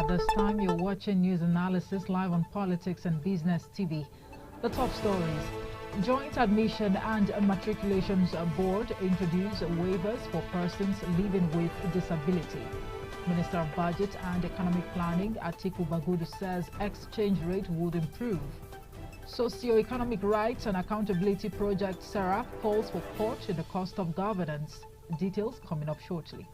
At this time, you're watching news analysis live on Politics and Business TV. The top stories. Joint Admission and Matriculations Board introduced waivers for persons living with disability. Minister of Budget and Economic Planning, Atiku Bagudu, says exchange rate would improve. Socio-Economic Rights and Accountability Project, SERAP, calls for court in the cost of governance. Details coming up shortly.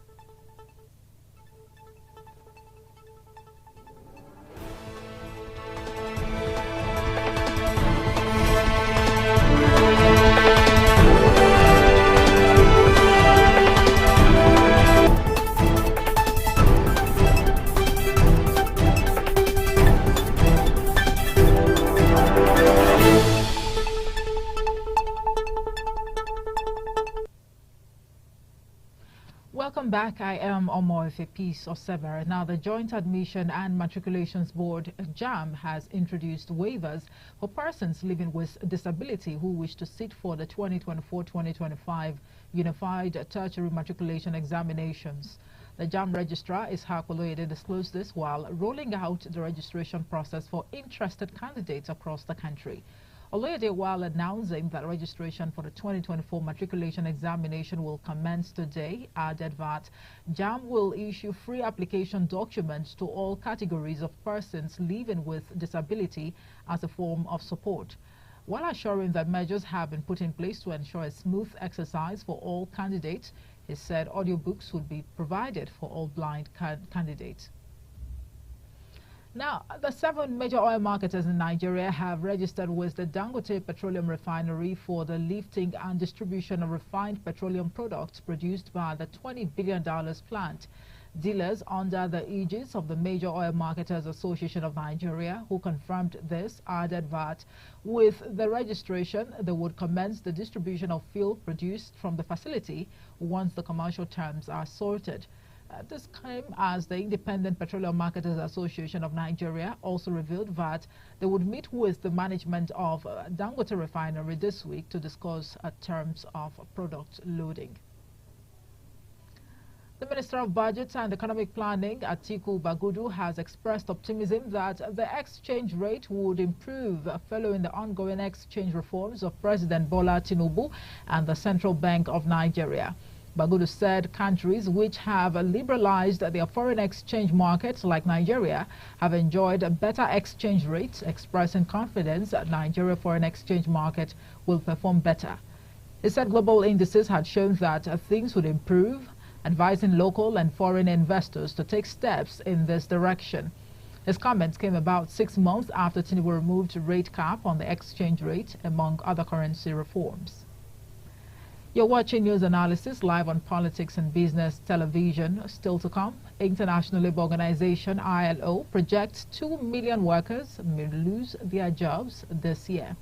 Welcome back. I am Omoefe Peace Osebere. Now, the Joint Admission and Matriculations Board, JAM, has introduced waivers for persons living with disability who wish to sit for the 2024-2025 Unified Tertiary Matriculation Examinations. The JAM Registrar, Ishaq Oloyede, disclosed this while rolling out the registration process for interested candidates across the country. Oloyede, while announcing that registration for the 2024 matriculation examination will commence today, added that JAM will issue free application documents to all categories of persons living with disability as a form of support. While assuring that measures have been put in place to ensure a smooth exercise for all candidates, he said audiobooks would be provided for all blind candidates. Now, the 7 major oil marketers in Nigeria have registered with the Dangote Petroleum Refinery for the lifting and distribution of refined petroleum products produced by the $20 billion plant. Dealers under the aegis of the Major Oil Marketers Association of Nigeria, who confirmed this, added that with the registration, they would commence the distribution of fuel produced from the facility once the commercial terms are sorted. This came as the Independent Petroleum Marketers Association of Nigeria also revealed that they would meet with the management of Dangote Refinery this week to discuss terms of product loading. The Minister of Budget and Economic Planning, Atiku Bagudu, has expressed optimism that the exchange rate would improve following the ongoing exchange reforms of President Bola Tinubu and the Central Bank of Nigeria. Bagudu said countries which have liberalized their foreign exchange markets, like Nigeria, have enjoyed better exchange rates, expressing confidence that Nigeria's foreign exchange market will perform better. He said global indices had shown that things would improve, advising local and foreign investors to take steps in this direction. His comments came about 6 months after Tinubu removed rate cap on the exchange rate, among other currency reforms. You're watching news analysis live on Politics and Business Television. Still to come, International Labour Organization ILO projects 2 million workers may lose their jobs this year.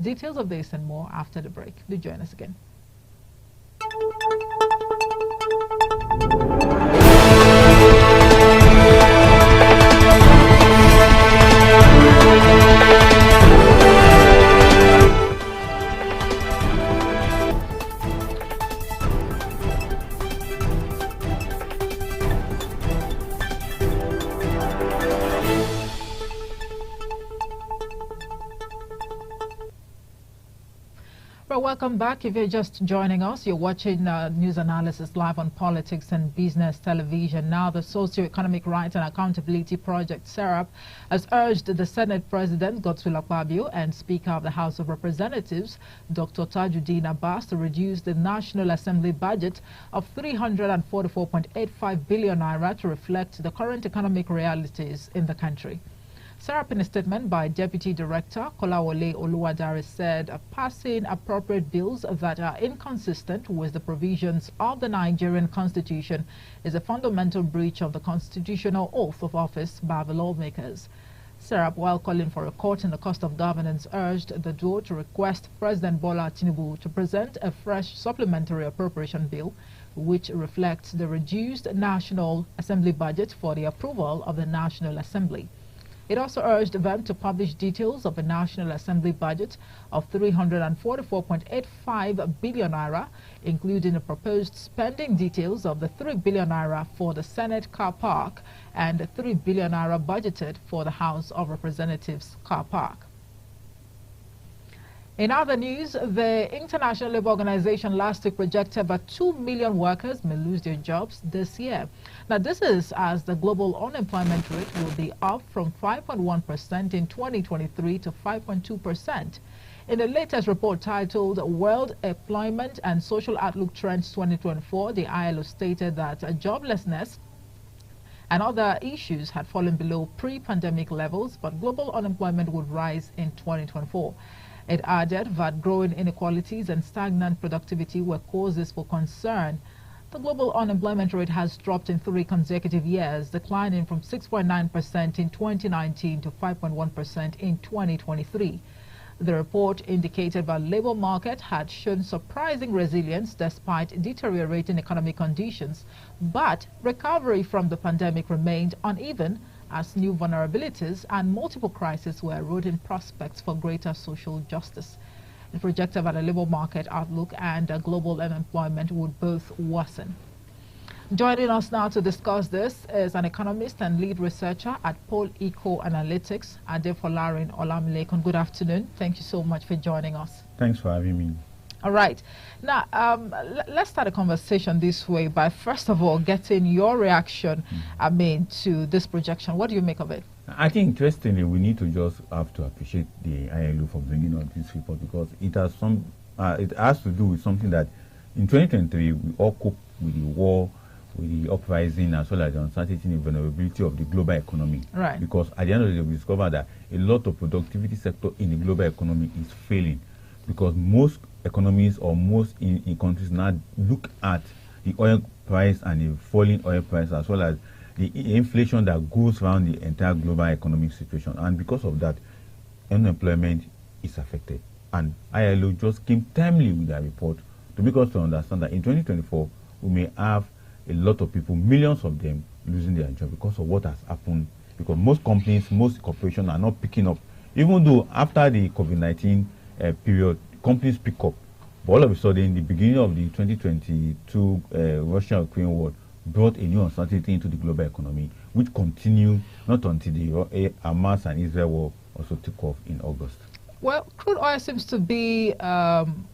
Details of this and more after the break. Do join us again. Welcome back. If you're just joining us, you're watching news analysis live on Politics and Business Television. Now, the Socio-Economic Rights and Accountability Project, SERAP, has urged the Senate President, Godswill Akpabio, and Speaker of the House of Representatives, Dr. Tajuddin Abbas, to reduce the National Assembly budget of 344.85 billion naira to reflect the current economic realities in the country. SERAP, in a statement by Deputy Director Kolawole Oluwadare, said passing appropriate bills that are inconsistent with the provisions of the Nigerian Constitution is a fundamental breach of the constitutional oath of office by the lawmakers. SERAP, while calling for a court in the cost of governance, urged the duo to request President Bola Tinubu to present a fresh supplementary appropriation bill which reflects the reduced National Assembly budget for the approval of the National Assembly. It also urged them to publish details of a National Assembly budget of 344.85 billion naira, including the proposed spending details of the 3 billion naira for the Senate car park and the 3 billion naira budgeted for the House of Representatives car park. In other news, the International Labour Organization last week projected about 2 million workers may lose their jobs this year. Now, this is as the global unemployment rate will be up from 5.1% in 2023 to 5.2%. In the latest report titled World Employment and Social Outlook Trends 2024, the ILO stated that joblessness and other issues had fallen below pre-pandemic levels, but global unemployment would rise in 2024. It added that growing inequalities and stagnant productivity were causes for concern. The global unemployment rate has dropped in 3 consecutive years, declining from 6.9% in 2019 to 5.1% in 2023. The report indicated that the labor market had shown surprising resilience despite deteriorating economic conditions, but recovery from the pandemic remained uneven as new vulnerabilities and multiple crises were eroding prospects for greater social justice. It projected that the labor market outlook and global unemployment would both worsen. Joining us now to discuss this is an economist and lead researcher at Politics Analytics, Adefolarin Olamilekun. Good afternoon. Thank you so much for joining us. Thanks for having me. All right. Now, let's start a conversation this way by, first of all, getting your reaction, to this projection. What do you make of it? I think, interestingly, we need to just have to appreciate the ILO for bringing out this report, because it has to do with something that in 2023 we all cope with the war, with the uprising, as well as the uncertainty and vulnerability of the global economy. Right. Because at the end of the day, we discovered that a lot of productivity sector in the global economy is failing, because most economies or most in countries now look at the oil price and the falling oil price, as well as the inflation that goes around the entire global economic situation. And because of that, unemployment is affected. And ILO just came timely with that report to make us to understand that in 2024, we may have a lot of people, millions of them, losing their job because of what has happened. Because most companies, most corporations are not picking up. Even though after the COVID-19 period, companies pick up. But all of a sudden, the beginning of the 2022 Russia-Ukraine war brought a new uncertainty into the global economy, which continued not until the Hamas and Israel war also took off in August. Well, crude oil seems to be an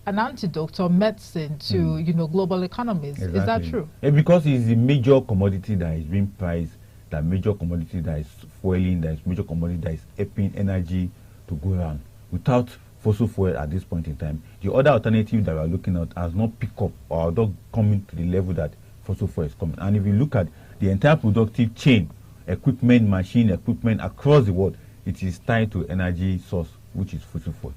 antidote or medicine to global economies. Exactly. Is that true? Because it's the major commodity that is being priced, that major commodity that is fueling, that is major commodity that is helping energy to go around. Without fossil fuel at this point in time, the other alternative that we are looking at has not picked up or not coming to the level that fossil fuel is coming. And if you look at the entire productive chain, equipment, machine, equipment across the world, it is tied to energy source, which is fossil fuel.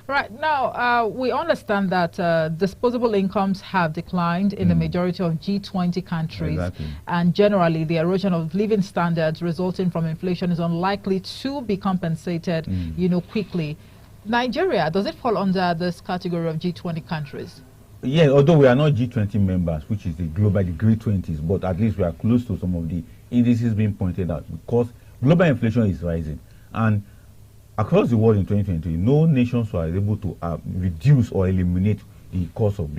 Right. Now, we understand that disposable incomes have declined in the majority of G20 countries. Exactly. And generally, the erosion of living standards resulting from inflation is unlikely to be compensated, quickly. Nigeria, does it fall under this category of G20 countries? Yeah, although we are not G20 members, which is the global, the great 20s, but at least we are close to some of the indices being pointed out, because global inflation is rising. And across the world in 2020, no nations were able to reduce or eliminate the cause of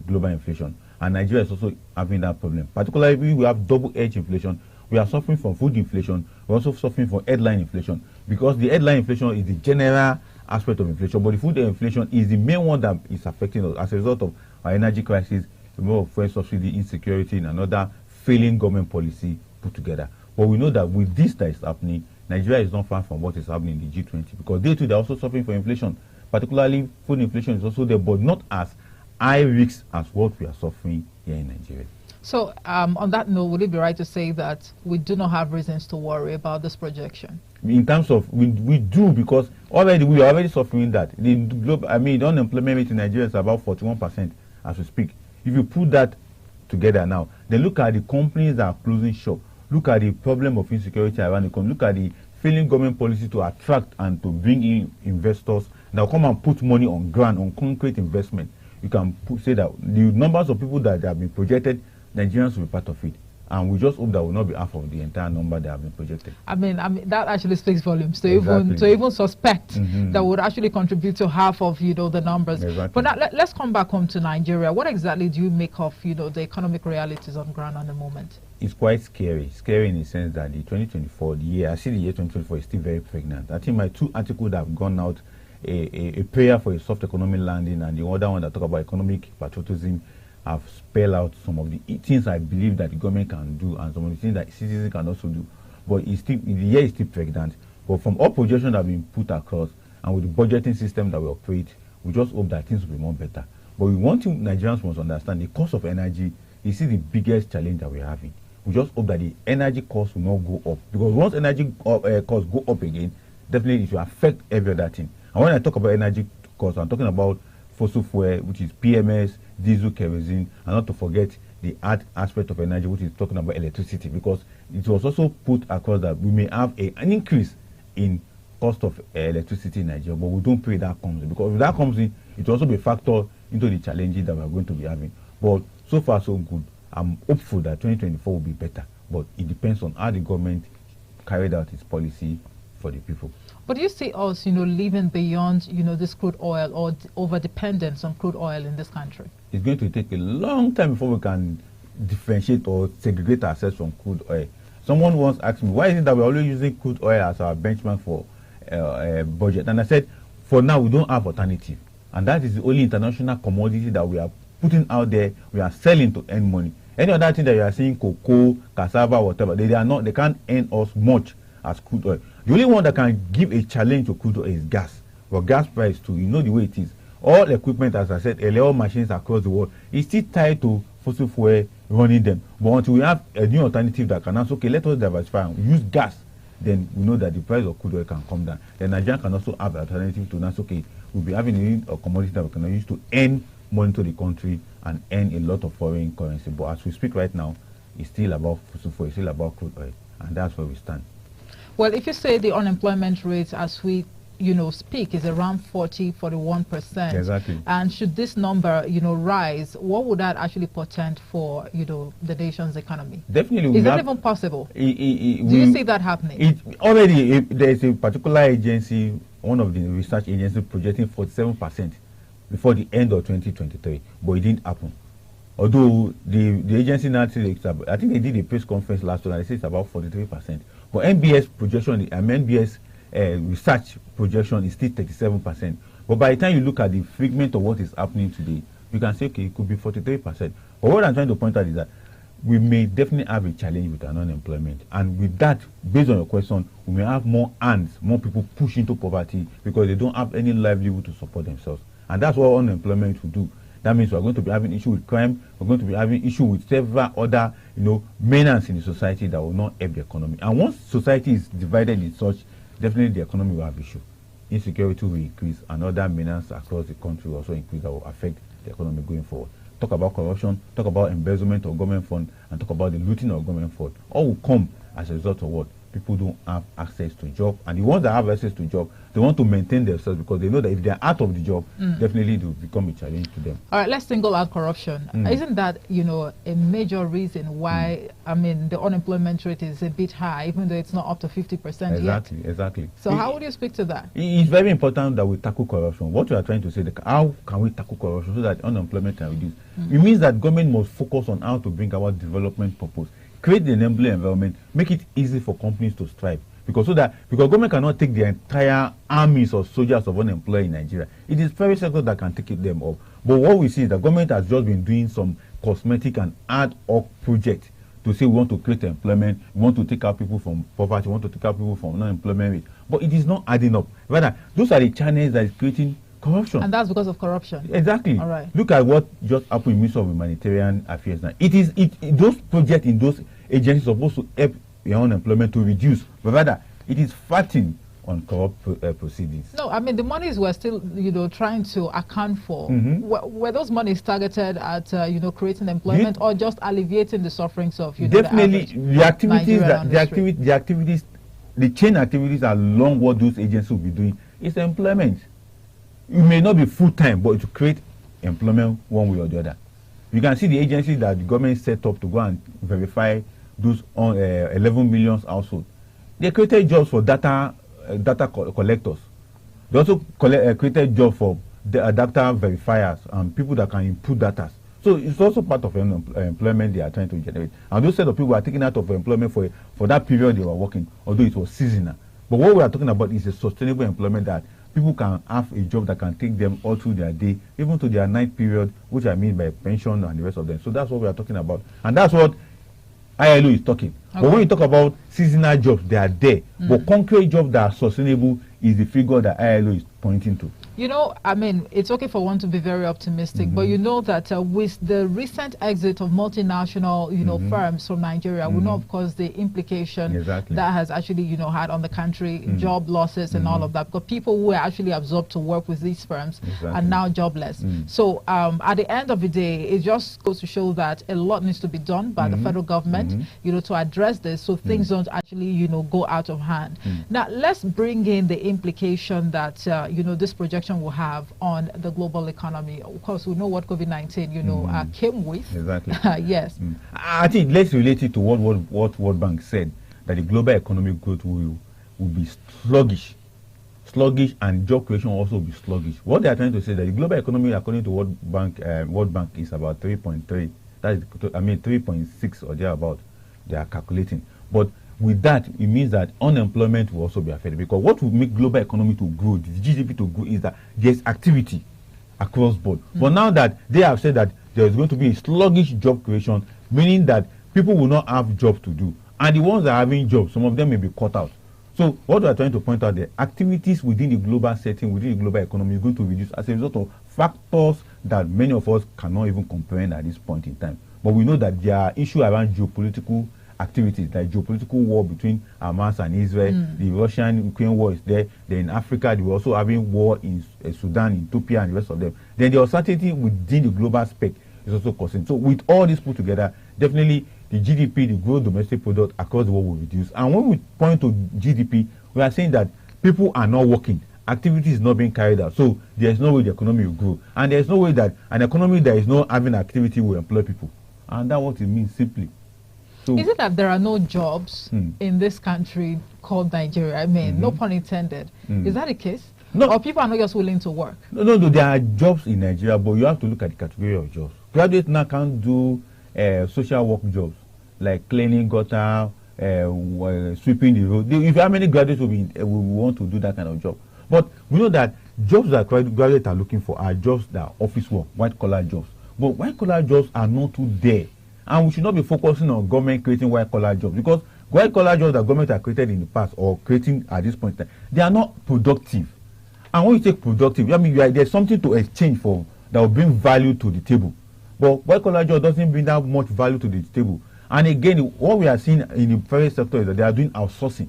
global inflation. And Nigeria is also having that problem. Particularly, we have double-edged inflation. We are suffering from food inflation. We're also suffering from headline inflation, because the headline inflation is the general aspect of inflation, but the food inflation is the main one that is affecting us as a result of our energy crisis, the more of fuel subsidy, insecurity, and another failing government policy put together. But we know that with this that is happening, Nigeria is not far from what is happening in the G20, because they too, they are also suffering from inflation. Particularly, food inflation is also there, but not as high risk as what we are suffering here in Nigeria. So, on that note, would it be right to say that we do not have reasons to worry about this projection? In terms of, we do, because already we are already suffering that. The global, the unemployment rate in Nigeria is about 41% as we speak. If you put that together now, then look at the companies that are closing shop. Look at the problem of insecurity around the economy. Look at the failing government policy to attract and to bring in investors that will come and put money on ground, on concrete investment. You can say that the numbers of people that have been projected, Nigerians will be part of it. And we just hope that will not be half of the entire number that have been projected. I mean that actually speaks volumes to Exactly. even suspect that would actually contribute to half of the numbers. Exactly. But now let's come back home to Nigeria. What exactly do you make of the economic realities on ground at the moment? It's quite scary. Scary in the sense that the 2024, the year 2024 is still very pregnant. I think my two articles that have gone out, a prayer for a soft economic landing, and the other one that talk about economic patriotism, have spelled out some of the things I believe that the government can do and some of the things that citizens can also do. But it's still, the year is still pregnant. But from all projections that have been put across and with the budgeting system that we operate, we just hope that things will be more better. But we want Nigerians must understand the cost of energy is still the biggest challenge that we're having. We just hope that the energy costs will not go up. Because once energy costs go up again, definitely it will affect every other thing. And when I talk about energy costs, I'm talking about fossil fuel, which is PMS, diesel, kerosene, and not to forget the art aspect of energy, which is talking about electricity, because it was also put across that we may have an increase in cost of electricity in Nigeria, but we don't pray that comes in, because if that comes in, it will also be a factor into the challenges that we are going to be having. But so far so good. I'm hopeful that 2024 will be better, but it depends on how the government carried out its policy for the people. But do you see us, living beyond, this crude oil or over-dependence on crude oil in this country? It's going to take a long time before we can differentiate or segregate ourselves from crude oil. Someone once asked me, why is it that we're always using crude oil as our benchmark for budget? And I said, for now, we don't have alternative. And that is the only international commodity that we are putting out there, we are selling to earn money. Any other thing that you are seeing, cocoa, cassava, whatever, they can't earn us much as crude oil. The only one that can give a challenge to crude oil is gas. But gas price too, you know the way it is. All equipment, as I said, all machines across the world, is still tied to fossil fuel running them. But until we have a new alternative that can also, okay, let us diversify and use gas, then we know that the price of crude oil can come down. Then Nigeria can also have an alternative to that. Okay, we'll be having a commodity that we can use to earn money to the country and earn a lot of foreign currency. But as we speak right now, it's still about fossil fuel, it's still about crude oil, and that's where we stand. Well, if you say the unemployment rate as we speak is around 41%. Exactly. And should this number, rise, what would that actually portend for, the nation's economy? Definitely. Is that even possible? Do you see that happening? Already, there is a particular agency, one of the research agencies, projecting 47% before the end of 2023, but it didn't happen. Although the agency now says, I think they did a press conference last week and they say it's about 43%. But NBS projection, NBS research projection is still 37%. But by the time you look at the figment of what is happening today, you can say, okay, it could be 43%. But what I'm trying to point out is that we may definitely have a challenge with unemployment. And with that, based on your question, we may have more hands, more people push into poverty because they don't have any livelihood to support themselves. And that's what unemployment will do. That means we're going to be having issue with crime, we're going to be having issue with several other, menaces in the society that will not help the economy. And once society is divided in such, definitely the economy will have issue. Insecurity will increase, and other menaces across the country will also increase that will affect the economy going forward. Talk about corruption, talk about embezzlement of government fund, and talk about the looting of government fund. All will come as a result of what? People don't have access to job, and the ones that have access to job, they want to maintain themselves because they know that if they're out of the job, definitely it will become a challenge to them. All right, let's single out corruption. Isn't that, a major reason why, the unemployment rate is a bit high, even though it's not up to 50% yet? Exactly. So how would you speak to that? It's very important that we tackle corruption. What we are trying to say, how can we tackle corruption so that unemployment can reduce? It means that government must focus on how to bring about development purpose, create the enabling environment, make it easy for companies to strive. Because government cannot take the entire armies of soldiers of unemployed in Nigeria. It is private sector that can take them up. But what we see is the government has just been doing some cosmetic and ad hoc projects to say we want to create employment, we want to take out people from poverty, we want to take out people from unemployment rate. But it is not adding up. Rather, those are the channels that is creating corruption. And that's because of corruption. Exactly. All right. Look at what just happened in Ministry of Humanitarian Affairs now. Those projects in those agencies are supposed to help your unemployment to reduce, but rather it is fattening on corrupt proceedings. No, the monies we're still, trying to account for. Were those monies targeted at, creating employment or just alleviating the sufferings of, definitely the chain activities along what those agencies will be doing is employment. It may not be full time, but to create employment one way or the other. You can see the agencies that the government set up to go and verify those 11 million households. They created jobs for data collectors. They also created jobs for data verifiers and people that can input data. So it's also part of employment they are trying to generate. And those set of people are taken out of employment for that period they were working, although it was seasonal. But what we are talking about is a sustainable employment that people can have a job that can take them all through their day, even to their night period, which I mean by pension and the rest of them. So that's what we are talking about. And that's what ILO is talking. Okay. But when you talk about seasonal jobs, they are there. But concrete jobs that are sustainable is the figure that ILO is pointing to. You know, I mean, it's okay for one to be very optimistic, but you know that with the recent exit of multinational, you know, firms from Nigeria, we know, of course, the implication that has actually, you know, had on the country, job losses and all of that, because people who are actually absorbed to work with these firms are now jobless. So at the end of the day, it just goes to show that a lot needs to be done by the federal government, you know, to address this so things don't actually, you know, go out of hand. Now, let's bring in the implication that, you know, this projection will have on the global economy. Of course, we know what COVID-19, you know, came with. Yes. I think let's relate it to what World Bank said, that the global economic growth will be sluggish, and job creation will also be sluggish. What they are trying to say that the global economy, according to World Bank, is about 3.3. That is, I mean, 3.6 or thereabout. They are calculating, but with that, it means that unemployment will also be affected, because what will make global economy to grow, the GDP to grow, is that there's activity across board. But now that they have said that there is going to be a sluggish job creation, meaning that people will not have jobs to do, and the ones that are having jobs, some of them may be cut out. So what we are trying to point out, the activities within the global setting, within the global economy, is going to reduce as a result of factors that many of us cannot even comprehend at this point in time. But we know that there are issues around geopolitical activities, like geopolitical war between Hamas and Israel. The Russian-Ukraine war is there. Then in Africa, they were also having war in Sudan, Ethiopia, and the rest of them. Then the uncertainty within the global spec is also causing. So with all this put together, definitely the GDP, the gross domestic product across the world will reduce. And when we point to GDP, we are saying that people are not working. Activity is not being carried out. So there is no way the economy will grow. And there is no way that an economy that is not having activity will employ people. And that's what it means simply. So, is it that there are no jobs in this country called Nigeria? I mean, no pun intended. Is that the case? No. Or people are not just willing to work? No, there are jobs in Nigeria, but you have to look at the category of jobs. Graduates now can't do social work jobs, like cleaning gutter, sweeping the road. If how many graduates will want to do that kind of job? But we know that jobs that graduates are looking for are jobs that are office work, white-collar jobs. But white-collar jobs are not too there. And we should not be focusing on government creating white-collar jobs, because white-collar jobs that government have created in the past or creating at this point, they are not productive. And when you take productive, I mean, there's something to exchange for that will bring value to the table. But white-collar jobs doesn't bring that much value to the table. And again, what we are seeing in the private sector is that they are doing outsourcing.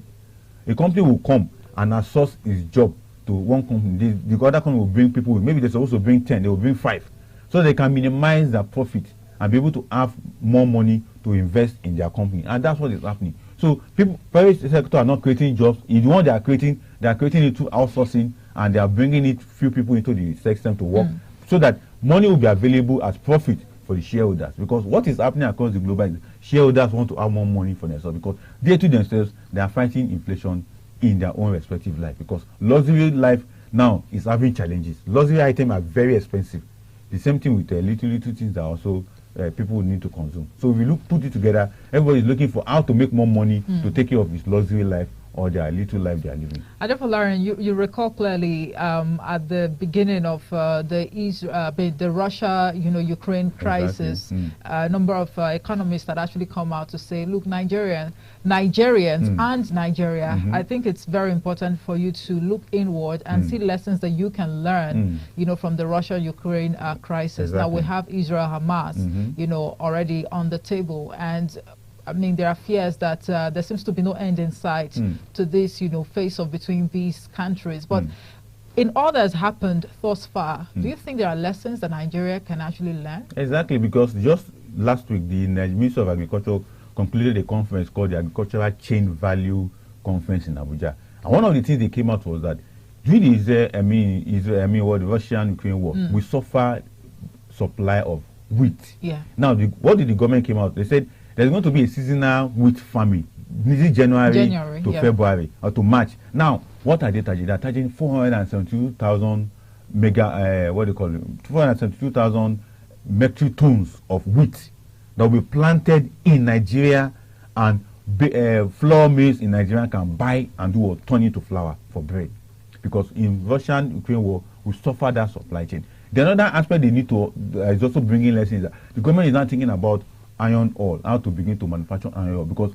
A company will come and outsource its job to one company. The other company will bring people. Maybe they're supposed to bring 10, they will bring 5. So they can minimize their profit and be able to have more money to invest in their company. And that's what is happening. So people, private sector are not creating jobs. The one they are creating it through outsourcing, and they are bringing it few people into the system to work, so that money will be available as profit for the shareholders. Because what is happening across the globe is shareholders want to have more money for themselves, because they to themselves, they are fighting inflation in their own respective life. Because luxury life now is having challenges. Luxury items are very expensive. The same thing with little things that also people need to consume. So if you put it together, everybody is looking for how to make more money to take care of his luxury life or their little life they are living. Lauren, you recall clearly at the beginning of the Russia, Ukraine crisis, a number of economists that actually come out to say, look, Nigerians and Nigeria, I think it's very important for you to look inward and see lessons that you can learn, from the Russia-Ukraine crisis. Now we have Israel-Hamas, already on the table, and I mean, there are fears that there seems to be no end in sight to this, face-off between these countries. But in all that has happened thus far, do you think there are lessons that Nigeria can actually learn? Exactly, because just last week, the Minister of Agriculture concluded a conference called the Agricultural Chain Value Conference in Abuja. And one of the things they came out was that during the Russian-Ukraine war, we suffered supply of wheat. Yeah. Now, what did the government came out? They said, there's going to be a seasonal wheat farming. This is January to February or to March. Now, what are they charging? They're charging 472,000 mega, what do you call it? 472,000 metric tons of wheat that will be planted in Nigeria, and flour mills in Nigeria can buy and do or turn it to flour for bread. Because in Russian-Ukraine war, we suffer that supply chain. The another aspect they need to is also bringing lessons that the government is not thinking about iron ore, how to begin to manufacture iron ore, because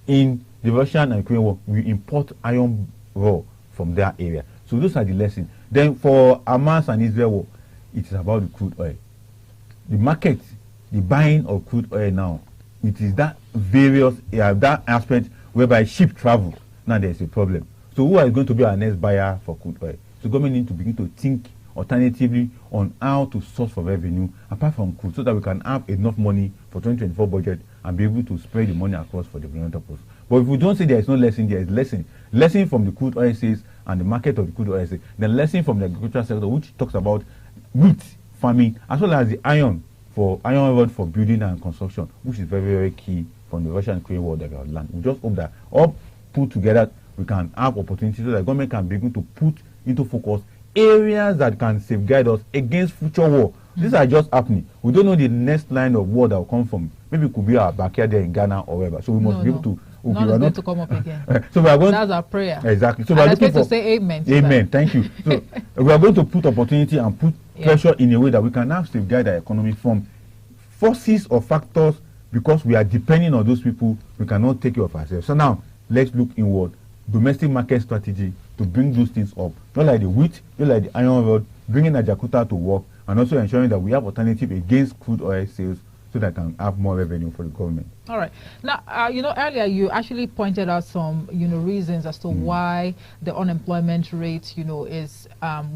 in the Russian and Ukraine war, we import iron ore from that area. So those are the lessons. Then for Hamas and Israel war, it is about the crude oil. The market, the buying of crude oil now, it is that various that aspect whereby ship travel. Now there is a problem. So who is going to be our next buyer for crude oil? So government needs to begin to think alternatively on how to source for revenue apart from crude, so that we can have enough money for 2024 budget and be able to spread the money across for development purposes. But if we don't say there is no lesson, there is lesson from the crude oil sales and the market of the crude oil sales, then lesson from the agricultural sector, which talks about wheat farming, as well as the iron rod for building and construction, which is very, very key from the Russian-Ukraine war that we have learned. We just hope that all put together we can have opportunities so that the government can begin to put into focus areas that can safeguard us against future war. These are just happening. We don't know the next line of war that will come from. Maybe it could be our backyard there in Ghana or wherever. So we must be able to. Okay, not going to come up again. So we are going. That's our prayer. Exactly. So we are looking to say amen. Amen. Thank you. So we are going to put opportunity and put pressure in a way that we can now safeguard our economy from forces or factors, because we are depending on those people. We cannot take care of ourselves. So now let's look inward. Domestic market strategy to bring those things up, not like the wheat, not like the iron rod, bringing Ajakuta to work, and also ensuring that we have alternative against crude oil sales so that can have more revenue for the government. All right. Now, earlier you actually pointed out some, reasons as to why the unemployment rate, is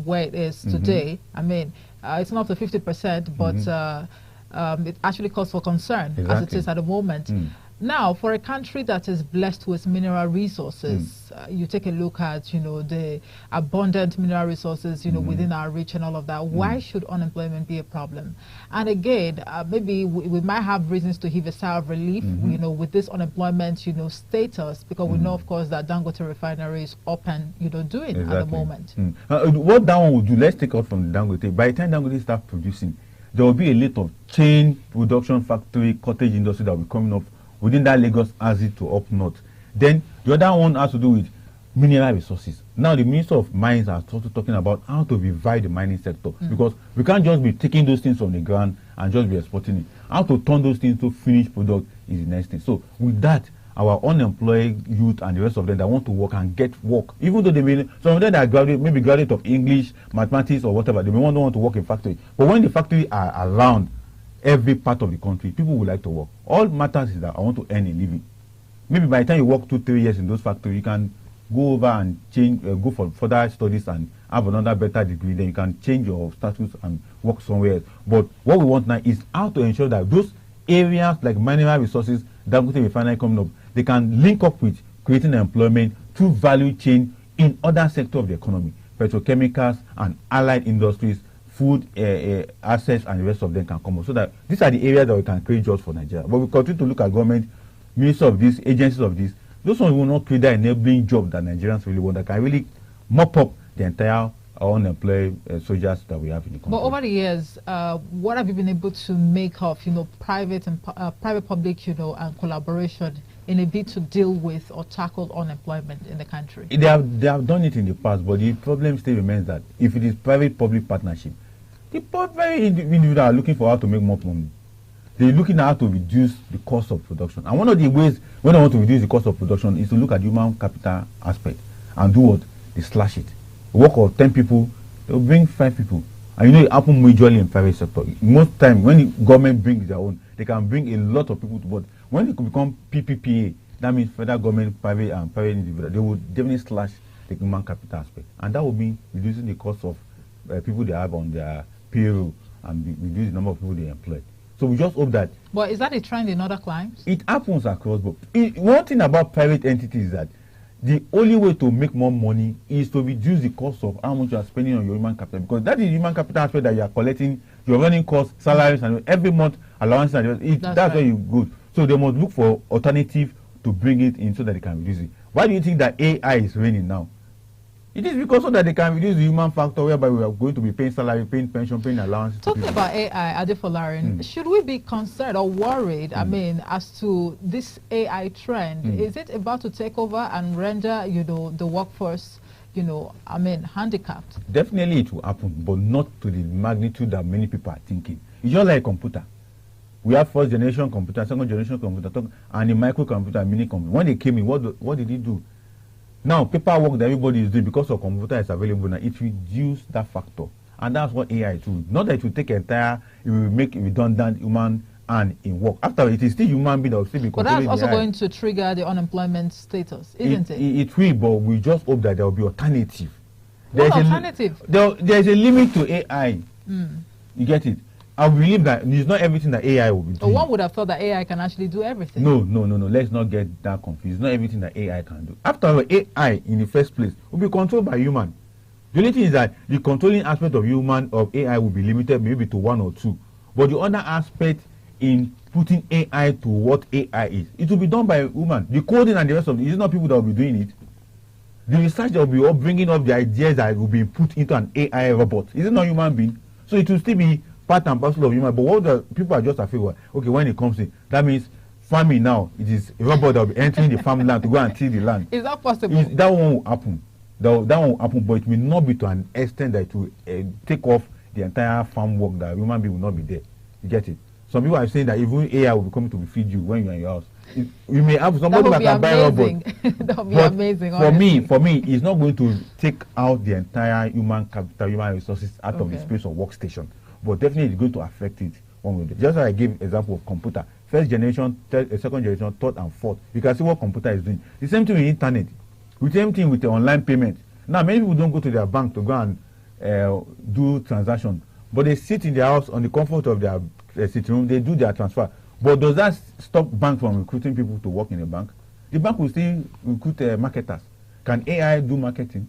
where it is today. I mean, it's not the 50%, but it actually calls for concern as it is at the moment. Now, for a country that is blessed with mineral resources, you take a look at, the abundant mineral resources, within our region, all of that. Why should unemployment be a problem? And again, maybe we might have reasons to heave a sigh of relief, with this unemployment, status, because we know, of course, that Dangote refinery is up and, doing at the moment. What that one would do, let's take out from the Dangote. By the time Dangote starts producing, there will be a lot of chain production factory, cottage industry that will be coming up within that Lagos axis to up north. Then the other one has to do with mineral resources. Now the Minister of Mines are also talking about how to revive the mining sector, because we can't just be taking those things from the ground and just be exporting it. How to turn those things to finished product is the next thing. So with that, our unemployed youth and the rest of them that want to work and get work, even though they may, some of them that are maybe graduate of English, mathematics or whatever, they may want to work in factory. But when the factory are around every part of the country, people would like to work. All matters is that I want to earn a living. Maybe by the time you work 2-3 years in those factories, you can go over and change, go for further studies and have another better degree. Then you can change your status and work somewhere else. But what we want now is how to ensure that those areas like mineral resources, Dangote refinery coming up, they can link up with creating employment through value chain in other sectors of the economy, petrochemicals and allied industries, food assets, and the rest of them can come up. So that these are the areas that we can create jobs for Nigeria. But we continue to look at government, ministers of this, agencies of this. Those ones will not create that enabling job that Nigerians really want, that can really mop up the entire unemployed soldiers that we have in the country. But over the years, what have you been able to make of, private and public, and collaboration in a bid to deal with or tackle unemployment in the country? They have done it in the past, but the problem still remains that if it is private-public partnership, the private individuals are looking for how to make more money. They're looking at how to reduce the cost of production. And one of the ways when I want to reduce the cost of production is to look at human capital aspect and do what? They slash it. A work of 10 people, they'll bring 5 people. And it happens majorly in private sector. Most time when the government brings their own, they can bring a lot of people to board. When it could become PPPA, that means federal government, private and private individual, they will definitely slash the human capital aspect. And that will be reducing the cost of people they have on their payroll and reduce the number of people they employ. So we just hope that. But is that a trend in other climes? It happens across board. One thing about private entities is that the only way to make more money is to reduce the cost of how much you are spending on your human capital, because that is human capital aspect that you are collecting, your running costs, salaries, and every month allowances. That's right. Where you go. So they must look for alternative to bring it in so that they can reduce it. Why do you think that AI is reigning now? It is because so that they can reduce the human factor, whereby we are going to be paying salary, paying pension, paying allowances. Talking about AI, Adefolarin, should we be concerned or worried, I mean, as to this AI trend? Is it about to take over and render, you know, the workforce, you know, I mean, handicapped? Definitely it will happen, but not to the magnitude that many people are thinking. It's just like a computer. We have first generation computer, second generation computer, and a microcomputer, mini computer. When they came in, what did it do? Now, paperwork that everybody is doing because of computer is available now, it reduces that factor. And that's what AI will. Not that it will take it will make redundant human and in work. After it is still human being that will still be controlling. But that's also going to trigger the unemployment status, isn't it? It will, but we just hope that there will be alternative. What alternative? There's a limit to AI. You get it? I believe that it's not everything that AI will be doing. One would have thought that AI can actually do everything. No. Let's not get that confused. It's not everything that AI can do. After all, AI in the first place will be controlled by human. The only thing is that the controlling aspect of AI will be limited maybe to 1 or 2. But the other aspect in putting AI to what AI is, it will be done by human. The coding and the rest of it is not people that will be doing it. The research that will be all bringing up the ideas that will be put into an AI robot. Is it not human being? So it will still be part and parcel of human. But what the people are just afraid of, okay, when it comes in, that means farming now, it is a robot that will be entering the farmland to go and till the land. Is that possible? That one will happen. That one will happen, but it may not be to an extent that it will take off the entire farm work, that human being will not be there. You get it? Some people are saying that even AI will be coming to feed you when you are in your house. You may have somebody that can buy a robot. That would be amazing. For me, it's not going to take out the entire human capital, human resources out of the space of workstation. But definitely it's going to affect it one way. Just like I gave example of computer. First generation, second generation, third and fourth. You can see what computer is doing. The same thing with internet. The same thing with the online payment. Now many people don't go to their bank to go and do transaction. But they sit in their house on the comfort of their sitting room, they do their transfer. But does that stop bank from recruiting people to work in a bank? The bank will still recruit marketers. Can AI do marketing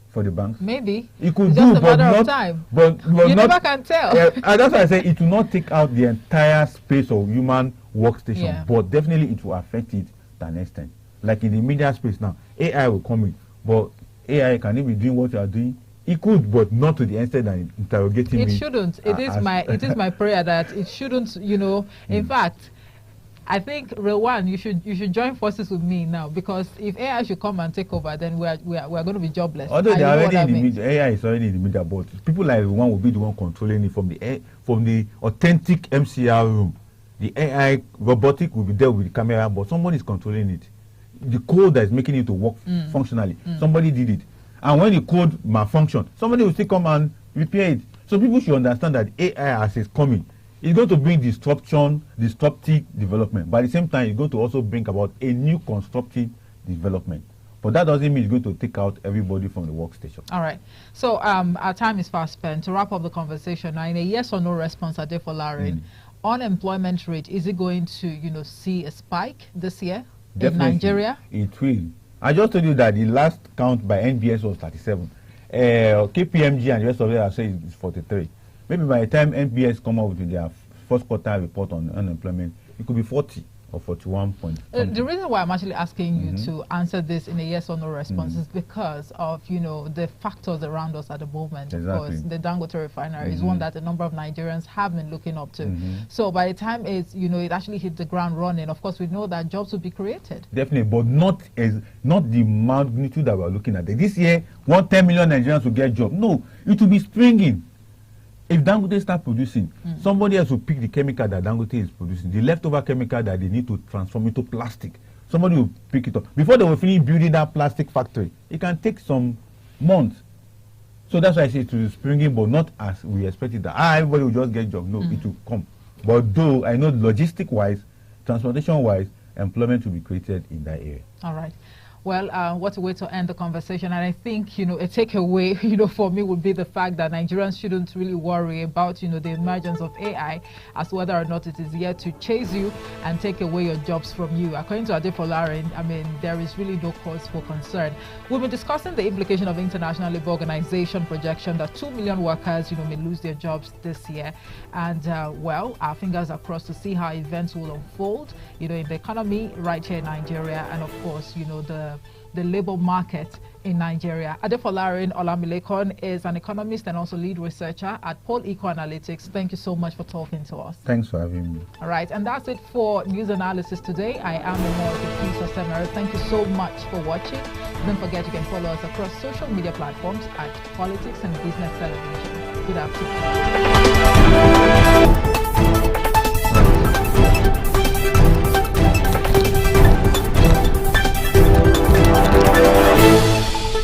for the banks? Maybe. It could it's do, just a but matter not. Of time. But you not, never can tell. That's why I say it will not take out the entire space of human workstation, but definitely it will affect it to an extent. Like in the media space now, AI will come in, but AI can it be doing what you are doing? It could, but not to the extent that interrogating me. It shouldn't. It is my prayer that it shouldn't. You know, in fact, I think Rewan, you should join forces with me now, because if AI should come and take over, then we are going to be jobless. Although they are already in the media, AI is already in the media, but people like Rewan will be the one controlling it from the authentic MCR room. The AI robotic will be there with the camera, but somebody is controlling it. The code that is making it to work functionally, somebody did it. And when the code malfunction, somebody will still come and repair it. So people should understand that AI, as it's coming, is going to bring disruptive development. But at the same time, it's going to also bring about a new constructive development. But that doesn't mean it's going to take out everybody from the workstation. All right. So our time is fast spent. To wrap up the conversation, now in a yes or no response, Adefolarin, unemployment rate, is it going to see a spike this year in Nigeria? It will. I just told you that the last count by NBS was 37. KPMG and the rest of it are saying it's 43. Maybe by the time NBS come up with their first quarter report on unemployment, it could be 40 or 41 point. The reason why I'm actually asking you to answer this in a yes or no response is because of the factors around us at the moment. Exactly. Because the Dangote refinery is one that a number of Nigerians have been looking up to. So by the time it actually hit the ground running, of course we know that jobs will be created. Definitely, but not the magnitude that we're looking at. This year, 10 million Nigerians will get jobs. No, it will be springing. If Dangote start producing, somebody else will pick the chemical that Dangote is producing, the leftover chemical that they need to transform into plastic. Somebody will pick it up. Before they will finish building that plastic factory, it can take some months. So that's why I say it will be springing, but not as we expected that everybody will just get job. No, it will come. But though I know logistic-wise, transportation-wise, employment will be created in that area. All right. Well, what a way to end the conversation. And I think, a takeaway, for me would be the fact that Nigerians shouldn't really worry about, the emergence of AI as whether or not it is here to chase you and take away your jobs from you. According to Adefolarin, there is really no cause for concern. We've been discussing the implication of International Labour Organization projection that 2 million workers, may lose their jobs this year. And, well, our fingers are crossed to see how events will unfold, in the economy right here in Nigeria and, of course, the labor market in Nigeria. Adefolarin Olamilekon is an economist and also lead researcher at Politics Analytics. Thank you so much for talking to us. Thanks for having me. All right, and that's it for news analysis today. I am Implication. Thank you so much for watching. Don't forget you can follow us across social media platforms at Politics and Business Television. Good afternoon.